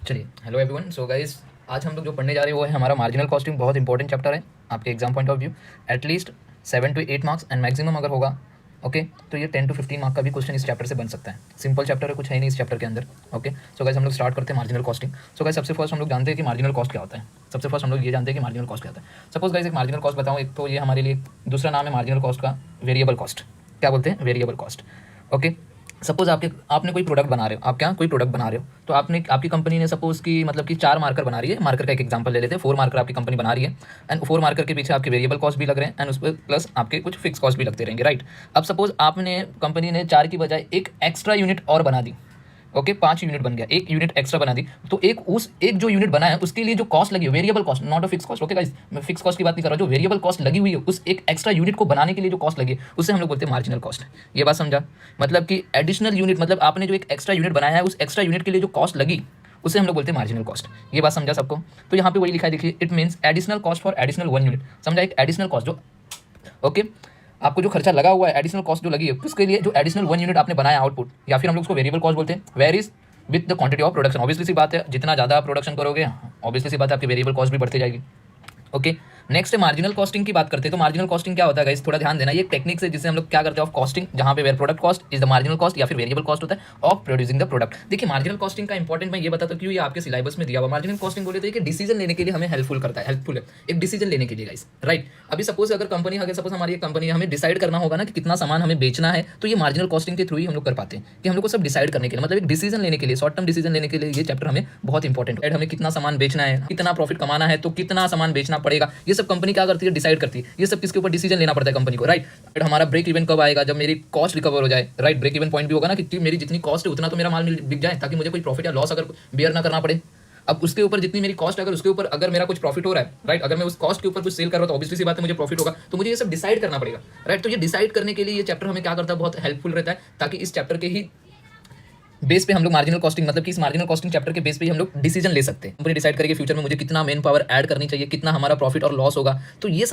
चलिए, hello everyone. So guys, आज हम लोग जो पढ़ने जा रहे हैं वो है हमारा मार्जिनल कॉस्टिंग। बहुत इंपॉर्टेंट चैप्टर है आपके exam point of view. At least 7 to 8 marks and maximum अगर होगा ओके तो ये 10 to 15 मार्क का भी क्वेश्चन इस चैप्टर से बन सकता है। सिंपल चैप्टर है, कुछ है नहीं इस चैप्टर के अंदर। ओके सो गाइस, हम लोग स्टार्ट करते हैं मार्जिनल कॉस्टिंग। सो गाइस, सबसे फर्स्ट हम लोग जानते हैं कि मार्जिनल कॉस्ट क्या होता है। सबसे फर्स्ट हम लोग ये जानते हैं कि मार्जिनल कॉस्ट क्या होता है। सपोज गाइस, एक मार्जिनल कॉस्ट बताऊँ, एक तो ये हमारे लिए दूसरा नाम है मार्जिनल कॉस्ट का वेरिएबल कॉस्ट। क्या बोलते हैं? Variable cost. ओके, सपोज आपने कोई प्रोडक्ट बना रहे हो, आप क्या कोई प्रोडक्ट बना रहे हो, तो आपकी कंपनी ने सपोज की मतलब कि 4 मार्कर बना रही है। मार्कर का एक एग्जांपल ले लेते हैं। 4 मार्कर आपकी कंपनी बना रही है एंड 4 मार्कर के पीछे आपके वेरिएबल कॉस्ट भी लग रहे हैं एंड उस पर प्लस आपके कुछ फिक्स कॉस्ट भी लगते रहेंगे, राइट। अब सपोज कंपनी ने 4 की बजाय एक एक्स्ट्रा यूनिट और बना दी। ओके, 5 यूनिट बन गया, एक यूनिट एक्स्ट्रा बना दी, तो एक जो यूनिट बना है उसके लिए जो कॉस्ट लगी है, variable cost, not a fix cost. Okay guys, मैं फिक्स कॉस्ट की बात नहीं कर रहा, जो वेरिएबल कॉस्ट लगी हुई है उस एक एक्स्ट्रा यूनिट को बनाने के लिए जो कॉस्ट लगी है उसे हम लोग बोलते हैं मार्जिनल कॉस्ट। ये बात समझा? मतलब कि एडिशनल यूनिट, मतलब आपने जो एक एक्स्ट्रा यूनिट बनाया है उस एक्स्ट्रा यूनिट के लिए जो कॉस्ट लगी उसे हम लोग बोलते हैं मार्जिनल कॉस्ट। ये बात समझा सबको? तो यहाँ पे वही लिखा है, देखिए, it means additional cost for additional 1 unit. समझा? एक एडिशनल कॉस्ट जो ओके आपको जो खर्चा लगा हुआ है, एडिशनल कॉस्ट जो लगी है उसके लिए जो एडिशनल 1 यूनिट आपने बनाया आउटपुट, या फिर हम लोग उसको वेरिएबल कॉस्ट बोलते हैं। Varies with the quantity of production. Obviously सी बात है, जितना ज़्यादा आप प्रोडक्शन करोगे ऑब्वियसली सी बात है आपकी वेरिएबल कॉस्ट भी बढ़ती जाएगी। ओके, नेक्स्ट मार्जिनल कॉस्टिंग की बात करते हैं। तो मार्जिनल कॉस्टिंग क्या होता है गाइस, थोड़ा ध्यान देना। ये एक टेक्निक से जिससे हम लोग क्या करते हैं ऑफ कॉस्टिंग, जहां पे where product cost is the marginal cost या फिर वेरिएबल कॉस्ट होता है ऑफ प्रोड्यूसिंग द प्रोडक्ट। देखिए, मार्जिनल कॉस्टिंग का इंपॉर्टेंट मैं ये बताता हूं क्यों, ये आपके सिलेबस में दिया हुआ। मार्जिनल कॉस्टिंग बोले तो कि डिसीजन लेने के लिए हमें हेल्पफुल है एक डिसीजन लेने के लिए गाइस, राइट। अभी सपोज हमारी कंपनी हमें डिसाइड करना होगा ना कि कितना सामान हमें बेचना है, तो ये मार्जिनल कॉस्टिंग के थ्रू ही हम लोग कर पाते हैं कि हम लोग को सब डिसाइड करने के लिए, मतलब एक डिसीजन लेने के लिए, शॉर्ट टर्म डिसीजन लेने के लिए ये चैप्टर हमें बहुत इंपॉर्टेंट है। हमें कितना सामान बेचना है, कितना प्रॉफिट कमाना है, तो कितना सामान बेचना पड़ेगा, ये सब कंपनी क्या करती है, डिसाइड करती है। ये सब किसके ऊपर डिसीजन लेना पड़ता है कंपनी को, राइट। हमारा ब्रेक इवन कब आएगा, जब मेरी कॉस्ट रिकवर हो जाए, राइट। ब्रेक इवन पॉइंट भी होगा ना कि मेरी जितनी कॉस्ट है उतना तो मेरा माल बिक जाए, ताकि मुझे कोई प्रॉफिट या लॉस अगर बेयर ना करना पड़े। अब उसके ऊपर जितनी मेरी कॉस्ट, अगर उसके ऊपर अगर मेरा कुछ प्रॉफिट हो रहा है, राइट, अगर मैं उस कॉस्ट के ऊपर कुछ सेल कर रहा हूं तो ऑब्वियसली सी बात है मुझे प्रॉफिट होगा, तो मुझे ये सब डिसाइड करना पड़ेगा, राइट। तो ये डिसाइड करने के लिए ये चैप्टर हमें क्या करता है, बहुत हेल्पफुल रहता है, ताकि इस चैप्टर के ही बेस पे हम लोग मार्जिनल कॉस्टिंग, मतलब कि इस मार्जिनल कॉस्टिंग चैप्टर के बेस पे ही हम लोग डिसीजन ले सकते हैं। कंपनी डिसाइड करेगी फ्यूचर में मुझे कितना मेन पावर ऐड करनी चाहिए, कितना हमारा प्रॉफिट और लॉस होगा। तो ये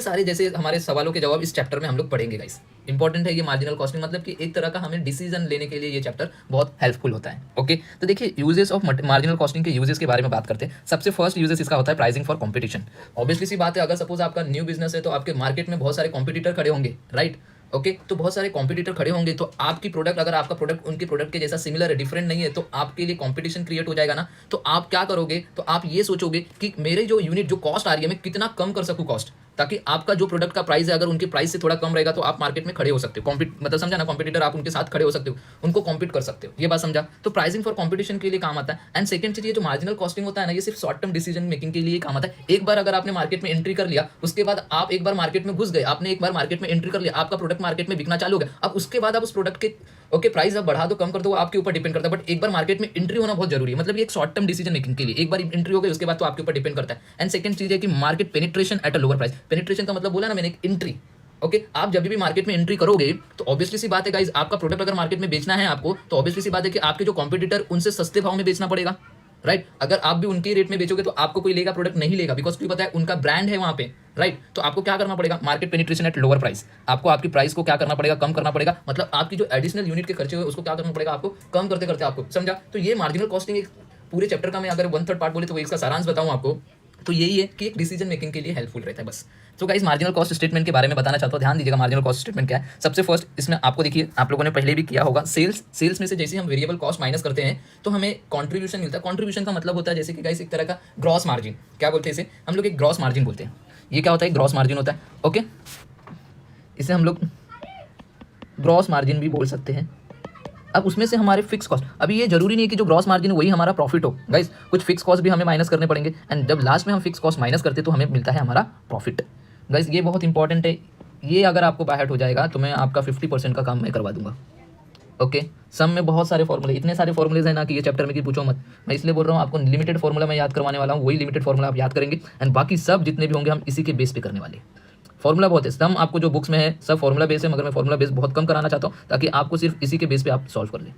सारे जैसे हमारे सवालों के जवाब इस चैप्टर में हम लोग पढ़ेंगे गाइस। इंपॉर्टेंट है ये मार्जिनल कॉस्टिंग, मतलब कि एक तरह का हमें डिसीजन लेने के लिए ये चैप्टर बहुत हेल्पफुल होता है। ओके, तो देखिए, यूजेस ऑफ मार्जिनल कॉस्टिंग के यूजेस के बारे में बात करते हैं। सबसे फर्स्ट यूजेस इसका होता है प्राइसिंग फॉर कंपटीशन। ऑब्वियसली सी बात है, अगर सपोज आपका न्यू बिजनेस है तो आपके मार्केट में बहुत सारे कॉम्पिटिटर खड़े होंगे, राइट। ओके, तो बहुत सारे कॉम्पिटिटर खड़े होंगे, तो आपकी प्रोडक्ट, अगर आपका प्रोडक्ट उनके प्रोडक्ट के जैसा सिमिलर है, डिफरेंट नहीं है, तो आपके लिए कंपटीशन क्रिएट हो जाएगा ना। तो आप क्या करोगे, तो आप ये सोचोगे कि मेरे जो यूनिट जो कॉस्ट आ रही है मैं कितना कम कर सकूं कॉस्ट, ताकि आपका जो प्रोडक्ट का प्राइस है अगर उनके प्राइस से थोड़ा कम रहेगा तो आप मार्केट में खड़े हो सकते हो। मतलब समझा ना, कॉम्पिटिटर आप उनके साथ खड़े हो सकते हो, उनको कॉम्पीट कर सकते हो। ये बात समझा? तो प्राइसिंग फॉर कॉम्पिटिशन के लिए काम आता है। एंड सेकंड चीज, ये जो मार्जिनल कॉस्टिंग होता है ना, ये सिर्फ शॉर्ट टर्म डिसीजन मेकिंग के लिए काम आता है। एक बार अगर आपने मार्केट में एंट्री कर लिया, उसके बाद आप एक बार मार्केट में घुस गए, आपने एक बार मार्केट में एंट्री कर लिया, आपका प्रोडक्ट मार्केट में बिकना चालू हो गया। अब उसके बाद आप उस प्रोडक्ट के प्राइस आप बढ़ा दो कम कर दो, आपके ऊपर डिपेंड करता है। बट एक बार मार्केट में एंट्री होना बहुत जरूरी है, मतलब ये एक शॉर्ट टर्म डिसीजन मेकिंग के लिए एक बार एंट्री हो गई, उसके बाद तो आपके ऊपर डिपेंड करता है। एंड सेकंड चीज है कि market penetration at a lower price. Penetration का मतलब बोला ना मैंने, एक एंट्री। ओके, आप जब भी मार्केट में एंट्री करोगे तो ऑब्वियसली सी बात है गाइस, आपका प्रोडक्ट अगर मार्केट में बेचना है आपको, तो ऑब्वियसली सी बात है कि आपके जो कॉम्पिटिटर उनसे सस्ते भाव में बेचना पड़ेगा, राइट। अगर आप भी उनके रेट में बेचोगे तो आपको कोई लेगा प्रोडक्ट नहीं लेगा, बिकॉज क्यों पता है, उनका ब्रांड है वहां पे, राइट। तो आपको क्या करना पड़ेगा, market penetration at lower price. आपको आपकी प्राइस को क्या करना पड़ेगा, कम करना पड़ेगा, मतलब आपकी जो एडिशनल यूनिट के खर्चे हुए उसको क्या करना पड़ेगा आपको, कम करते करते आपको। समझा? तो ये मार्जिनल कॉस्टिंग एक पूरे चैप्टर का मैं अगर 1/3 पार्ट बोले तो इसका सारांश बताऊं आपको, तो यही है कि एक डिसीजन मेकिंग के लिए हेल्पफुल रहता है बस। तो गाइस, मार्जिनल कॉस्ट स्टेटमेंट के बारे में बताना चाहता हूं, ध्यान दीजिएगा। मार्जिनल कॉस्ट स्टेटमेंट क्या है? सबसे फर्स्ट इसमें आपको देखिए, आप लोगों ने पहले भी किया होगा, सेल्स में से जैसे हम वेरिएबल कॉस्ट माइनस करते हैं तो हमें कंट्रीब्यूशन मिलता है। कंट्रीब्यूशन का मतलब होता है जैसे कि गाइस एक तरह का ग्रॉस मार्जिन। क्या बोलते हैं इसे हम लोग? एक ग्रॉस मार्जिन बोलते हैं। ये क्या होता है? ग्रॉस मार्जिन होता है। ओके, इसे हम लोग ग्रॉस मार्जिन भी बोल सकते हैं। अब उसमें से हमारे फिक्स कॉस्ट, अभी ये जरूरी नहीं है कि जो ग्रॉस मार्जिन है वही हमारा प्रॉफिट हो गाइस, कुछ फिक्स कॉस्ट भी हमें माइनस करने पड़ेंगे। एंड जब लास्ट में हम फिक्स कॉस्ट माइनस करते हैं तो हमें मिलता है हमारा प्रॉफिट। गाइस, ये बहुत इंपॉर्टेंट है। ये अगर आपको बाहर हो जाएगा तो मैं आपका 50% का काम मैं करवा दूंगा। ओके, सम में बहुत सारे फॉर्मूले, इतने सारे फॉर्मूलेज हैं ना कि ये चैप्टर में कि पूछो मत। मैं इसलिए बोल रहा हूँ, आपको लिमिटेड फॉर्मूला मैं याद करवाने वाला हूँ, वही लिमिटेड फॉर्मूला आप याद करेंगे एंड बाकी सब जितने भी होंगे हम इसी के बेस पे करने वाले। फॉर्मूला बहुत है, सम आपको जो बुक्स में है सब फॉर्मूला बेस है, मगर मैं फॉर्मूला बेस बहुत कम कराना चाहता हूँ ताकि आपको सिर्फ इसी के बेस पे आप सॉल्व कर लें।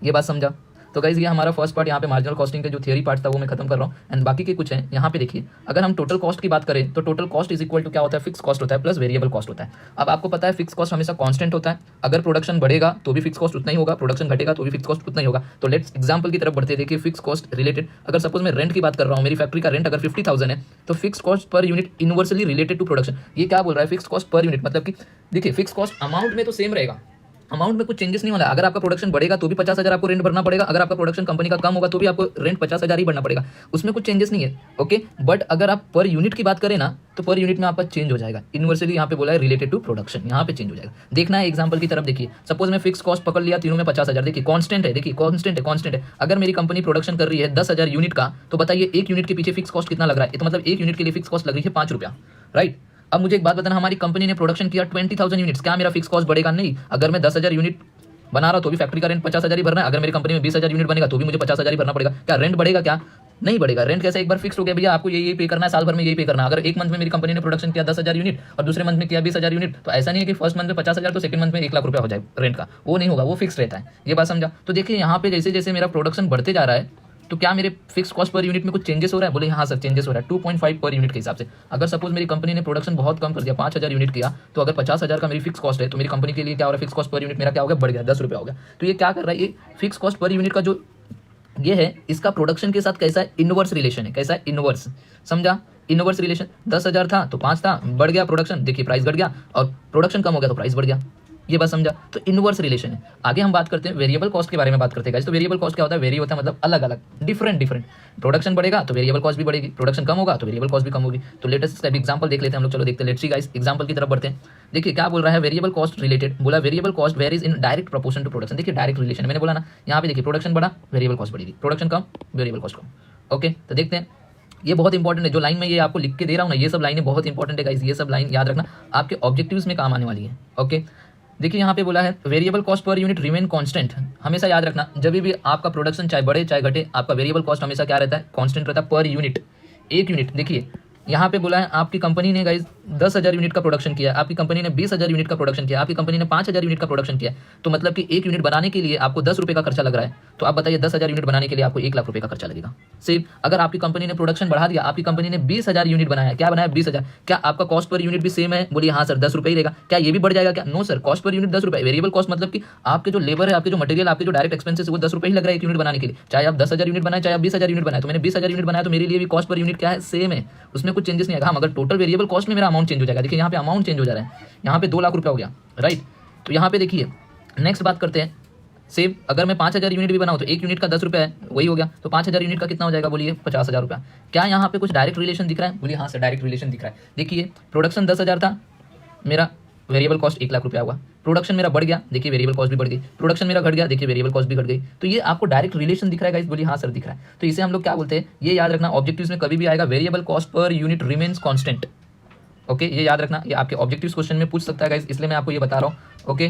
ये बात समझा? तो गाइज ये हमारा फर्स्ट पार्ट यहाँ पे मार्जिनल कॉस्टिंग का जो थियरी पार्ट था वो मैं खत्म कर रहा हूँ, एंड बाकी के कुछ हैं यहाँ पे देखिए। अगर हम टोटल कॉस्ट की बात करें तो total cost is equal to क्या होता है, फिक्स कॉस्ट होता है प्लस वेरिएबल कॉस्ट होता है। अब आपको पता है फिक्स कॉस्ट हमेशा कांस्टेंट होता है, अगर प्रोडक्शन बढ़ेगा तो भी फिक्स कॉस्ट उतना ही होगा, प्रोडक्शन घटेगा तो भी फिक्स कॉस्ट उतना ही होगा। तो लेट्स एग्जांपल की तरफ बढ़ते, देखिए फिक्स कॉस्ट रिलेटेड, अगर सपोज मैं रेंट की बात कर रहा हूँ, मेरी फैक्ट्री का रेंट अगर 50,000 है तो fix cost per unit inversely related to production. ये क्या बोल रहा है, फिक्स कॉस्ट पर यूनिट, मतलब कि देखिए फिक्स कॉस्ट अमाउंट में तो सेम रहेगा, अमाउंट में कुछ चेंजेस नहीं होना। अगर आपका प्रोडक्शन बढ़ेगा तो भी 50,000 आपको रेंट भरना पड़ेगा, अगर आपका प्रोडक्शन कंपनी का कम होगा तो भी आपको रेंट 50,000 ही भरना पड़ेगा, उसमें कुछ चेंजेस नहीं है। ओके, बट अगर आप पर यूनिट की बात करें ना तो पर यूनिट में आपका चेंज हो जाएगा, इनवर्सली यहाँ पे बोला है रिलेटेड टू प्रोडक्शन, यहाँ पे चेंज हो जाएगा। देखना है एग्जांपल की तरफ देखिए, सपोज मैं फिक्स कॉस्ट पकड़ लिया तीनों में 50,000, देखिए कांस्टेंट है, देखिए कांस्टेंट है। अगर मेरी कंपनी प्रोडक्शन कर रही है 10,000 यूनिट का, तो बताइए एक यूनिट के पीछे फिक्स कॉस्ट कितना लग रहा है, तो मतलब एक यूनिट के लिए फिक्स कॉस्ट लग रही है 5 रुपया, राइट। अब मुझे एक बात बताना, हमारी कंपनी ने प्रोडक्शन किया 20,000 यूनिट्स, क्या मेरा फिक्स कॉस्ट बढ़ेगा? नहीं। अगर मैं 10,000 यूनिट बना रहा तो भी फैक्ट्री का रेंट 50,000 ही भरना है, अगर मेरी कंपनी में 20,000 यूनिट बनेगा तो भी मुझे 50,000 ही भरना पड़ेगा। क्या रेंट बढ़ेगा? क्या नहीं बढ़ेगा। रेंट कैसे, एक बार फिक्स हो गया भैया आपको ये पे करना है, साल भर में यही पे करना है। अगर एक मंथ में मेरी कंपनी ने प्रोडक्शन किया 10,000 यूनिट और दूसरे मंथ में किया 20,000 यूनिट, तो ऐसा नहीं है कि फर्स्ट मंथ में 50,000 तो सेकंड मंथ में 1 लाख रुपया हो जाए रेंट का, वो नहीं होगा, वो फिक्स रहता है। ये बात समझा? तो देखिए यहाँ पे जैसे जैसे मेरा प्रोडक्शन बढ़ते जा रहा है तो क्या मेरे फिक्स कॉस्ट पर यूनिट में कुछ चेंजेस हो रहा है? बोले हाँ सर चेंजेस हो रहा है, 2.5 पर यूनिट के हिसाब से। अगर सपोज मेरी कंपनी ने प्रोडक्शन बहुत कम कर दिया, 5,000 यूनिट किया, तो अगर 50,000 का मेरी फिक्स कॉस्ट है तो मेरी कंपनी के लिए क्या हो रहा है, फिक्स कॉस्ट पर यूनिट मेरा क्या हो गया, बढ़ गया, 10 रुपया हो गया। तो ये क्या कर रहा है, ये फिक्स कॉस्ट पर यूनिट का जो ये है, इसका प्रोडक्शन के साथ कैसा है, इनवर्स रिलेशन है। कैसा है, इनवर्स, समझा? इनवर्स रिलेशन, 10,000 था तो 5 था, बढ़ गया प्रोडक्शन, देखिए प्राइस घट गया, और प्रोडक्शन कम हो गया तो प्राइस बढ़ गया। ये बात समझा? तो इनवर्स रिलेशन है। आगे हम बात करते हैं वेरिएबल कॉस्ट के बारे में बात करते हैं गाइस। तो वेरिएबल कॉस्ट क्या होता है, वेरी होता है मतलब अलग अलग, डिफरेंट। प्रोडक्शन बढ़ेगा तो वेरिएबल कॉस्ट भी बढ़ेगी, प्रोडक्शन कम होगा तो वेरिएबल कॉस्ट भी कम होगी। तो लेटेस्ट इसका एग्जांपल देख लेते हैं हम लोग, चलो देखते हैं। लेट्स सी गाइस, एग्जांपल की तरफ बढ़ते हैं। देखिए क्या बोल रहा है, वेरिएबल कॉस्ट रिलेटेड, बोला variable cost varies in direct proportion to production. देखिए डायरेक्ट रिलेशन मैंने बोला ना, यहाँ पे देखिए प्रोडक्शन बढ़ा वेरिएबल कॉस्ट बढ़ेगी, प्रोडक्शन कम वेरिएबल कॉस्ट कम। ओके, तो देखते हैं, ये बहुत इंपॉर्टेंट है। जो लाइन में ये आपको लिख के दे रहा हूँ ना, ये सब लाइनें बहुत इंपॉर्टेंट है गाइस, ये सब लाइन याद रखना, आपके ऑब्जेक्टिव्स में काम आने वाली है। ओके, देखिए यहाँ पे बोला है variable cost per unit remain constant. हमेशा याद रखना, जब भी आपका प्रोडक्शन चाहे बढ़े चाहे घटे, आपका वेरिएबल कॉस्ट हमेशा क्या रहता है, कांस्टेंट रहता है पर यूनिट, एक यूनिट। देखिए यहाँ पे बोला है आपकी कंपनी ने गाइज 10,000 यूनिट का प्रोडक्शन किया, आपकी कंपनी ने 20,000 यूनिट का प्रोडक्शन किया, आपकी कंपनी ने 5,000 यूनिट का प्रोडक्शन किया, तो मतलब कि एक यूनिट बनाने के लिए आपको 10 रुपये का खर्चा लग रहा है। तो आप बताइए 10,000 यूनिट बनाने के लिए आपको 1 लाख रुपये का खर्चा लगेगा। सेम अगर आपकी कंपनी ने प्रोडक्शन बढ़ा दिया, आपकी कंपनी ने 20,000 यूनिट बनाया, क्या बनाया 20,000, क्या आपका कॉस्ट पर यूनिट भी सेम है? बोलिए हाँ सर 10 रुपये ही रहेगा। क्या ये भी बढ़ जाएगा? क्या no sir, cost per unit 10 रुपये। वेरिएबल कॉस्ट मतलब कि आपके जो लेबर है, आपके जो मटेरियल, आपके जो डायरेक्ट एक्सपेंसेस है, वो 10 रुपये ही लग रहा है एक यूनिट बनाने के लिए। चाहे आप 10,000 यूनिट बनाए, चाहे आप 20,000 यूनिट बनाए, तो मैंने 20,000 यूनिट बनाया तो मेरे लिए भी कॉस्ट पर यूनिट क्या है, सेम है, उसमें कुछ चेंजेस नहीं आएगा। मगर टोटल वेरिएबल कॉस्ट में मेरा अमाउंट चेंज हो जाएगा। देखिए यहाँ पे अमाउंट चेंज हो जा रहा है, यहाँ पे 2 लाख रुपया हो गया, राइट। तो यहाँ पे देखिए नेक्स्ट बात करते हैं, सेम अगर मैं 5,000 यूनिट भी बनाऊँ तो एक यूनिट का 10 रुपया है, वही हो गया। तो 5,000 यूनिट का कितना हो जाएगा, बोलिए 50,000 रुपया। क्या यहाँ पे कुछ डायरेक्ट रिलेशन दिख रहा है? बोलिए हाँ सर डायरेक्ट रिलेशन दिख रहा है। देखिए प्रोडक्शन 10,000 था, मेरा वेरिएबल कॉस्ट 1 लाख रुपया हुआ। प्रोडक्शन मेरा बढ़ गया, देखिए वेरिएबल कॉस्ट भी बढ़ गई। प्रोडक्शन मेरा घट गया, देखिए वेरिएबल कॉस्ट भी घट गई। तो ये आपको डायरेक्ट रिलेशन दिख रहा है गाइस, बोलिए हाँ सर दिख रहा है। तो इसे हम लोग क्या बोलते हैं, ये याद रखना, ऑब्जेक्टिव्स में कभी भी आएगा variable cost per unit remains constant. Okay, ये याद रखना, ये आपके ऑब्जेक्टिव्स क्वेश्चन में पूछ सकता है गाइस, इसलिए मैं आपको ये बता रहा हूँ। ओके।